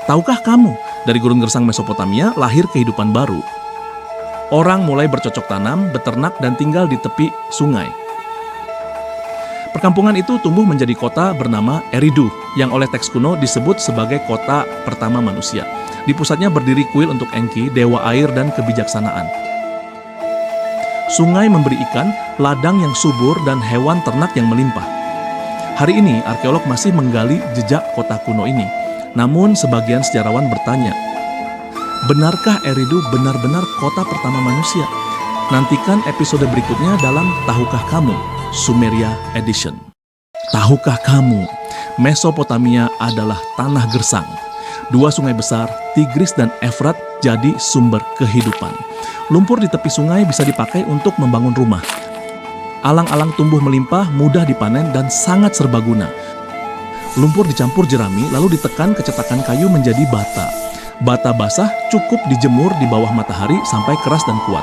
Tahukah kamu, dari gurun gersang Mesopotamia lahir kehidupan baru. Orang mulai bercocok tanam, beternak, dan tinggal di tepi sungai. Perkampungan itu tumbuh menjadi kota bernama Eridu, yang oleh teks kuno disebut sebagai kota pertama manusia. Di pusatnya berdiri kuil untuk Enki, dewa air dan kebijaksanaan. Sungai memberi ikan, ladang yang subur, dan hewan ternak yang melimpah. Hari ini, arkeolog masih menggali jejak kota kuno ini. Namun, sebagian sejarawan bertanya, benarkah Eridu benar-benar kota pertama manusia? Nantikan episode berikutnya dalam Tahukah Kamu? Sumeria Edition. Tahukah kamu, Mesopotamia adalah tanah gersang. Dua sungai besar, Tigris dan Efrat, jadi sumber kehidupan. Lumpur di tepi sungai bisa dipakai untuk membangun rumah. Alang-alang tumbuh melimpah, mudah dipanen, dan sangat serbaguna. Lumpur dicampur jerami, lalu ditekan ke cetakan kayu menjadi bata. Bata basah cukup dijemur di bawah matahari sampai keras dan kuat.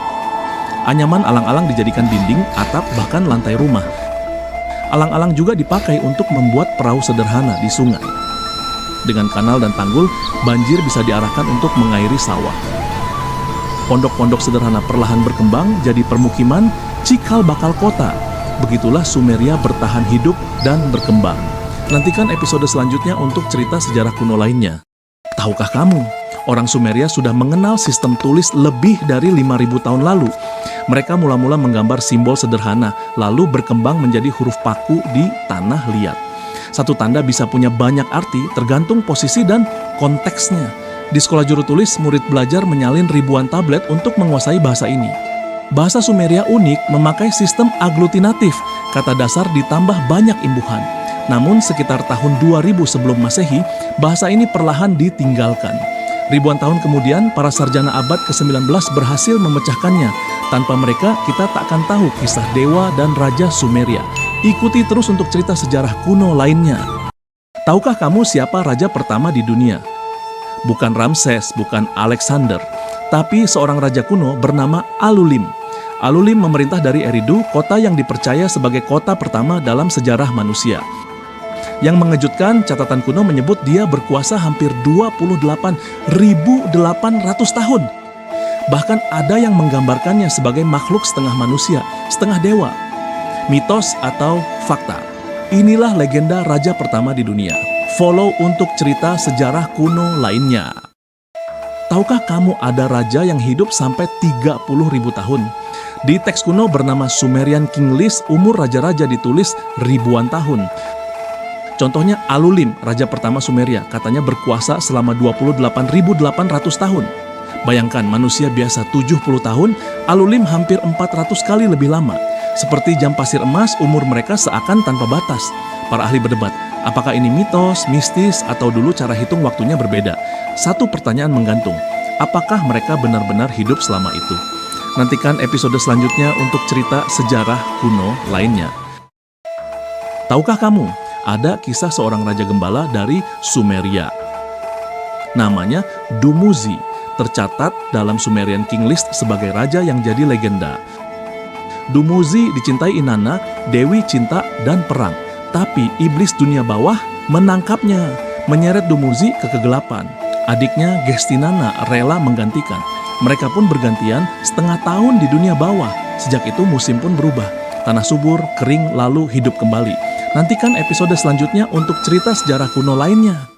Anyaman alang-alang dijadikan dinding, atap, bahkan lantai rumah. Alang-alang juga dipakai untuk membuat perahu sederhana di sungai. Dengan kanal dan tanggul, banjir bisa diarahkan untuk mengairi sawah. Pondok-pondok sederhana perlahan berkembang jadi permukiman, cikal bakal kota. Begitulah Sumeria bertahan hidup dan berkembang. Nantikan episode selanjutnya untuk cerita sejarah kuno lainnya. Tahukah kamu, orang Sumeria sudah mengenal sistem tulis lebih dari 5.000 tahun lalu. Mereka mula-mula menggambar simbol sederhana, lalu berkembang menjadi huruf paku di tanah liat. Satu tanda bisa punya banyak arti tergantung posisi dan konteksnya. Di sekolah juru tulis, murid belajar menyalin ribuan tablet untuk menguasai bahasa ini. Bahasa Sumeria unik, memakai sistem aglutinatif, kata dasar ditambah banyak imbuhan. Namun sekitar tahun 2000 sebelum Masehi, bahasa ini perlahan ditinggalkan. Ribuan tahun kemudian, para sarjana abad ke-19 berhasil memecahkannya. Tanpa mereka, kita tak akan tahu kisah dewa dan raja Sumeria. Ikuti terus untuk cerita sejarah kuno lainnya. Tahukah kamu siapa raja pertama di dunia? Bukan Ramses, bukan Alexander, tapi seorang raja kuno bernama Alulim. Alulim memerintah dari Eridu, kota yang dipercaya sebagai kota pertama dalam sejarah manusia. Yang mengejutkan, catatan kuno menyebut dia berkuasa hampir 28.800 tahun. Bahkan ada yang menggambarkannya sebagai makhluk setengah manusia, setengah dewa. Mitos atau fakta? Inilah legenda raja pertama di dunia. Follow untuk cerita sejarah kuno lainnya. Tahukah kamu ada raja yang hidup sampai 30.000 tahun? Di teks kuno bernama Sumerian King List, umur raja-raja ditulis ribuan tahun. Contohnya Alulim, raja pertama Sumeria, katanya berkuasa selama 28.800 tahun. Bayangkan manusia biasa 70 tahun, Alulim hampir 400 kali lebih lama. Seperti jam pasir emas, umur mereka seakan tanpa batas. Para ahli berdebat, apakah ini mitos, mistis, atau dulu cara hitung waktunya berbeda? Satu pertanyaan menggantung, apakah mereka benar-benar hidup selama itu? Nantikan episode selanjutnya untuk cerita sejarah kuno lainnya. Tahukah kamu, ada kisah seorang raja gembala dari Sumeria. Namanya Dumuzi, tercatat dalam Sumerian King List sebagai raja yang jadi legenda. Dumuzi dicintai Inanna, dewi cinta dan perang. Tapi iblis dunia bawah menangkapnya, menyeret Dumuzi ke kegelapan. Adiknya Gestinana rela menggantikan. Mereka pun bergantian setengah tahun di dunia bawah. Sejak itu musim pun berubah. Tanah subur, kering, lalu hidup kembali. Nantikan episode selanjutnya untuk cerita sejarah kuno lainnya.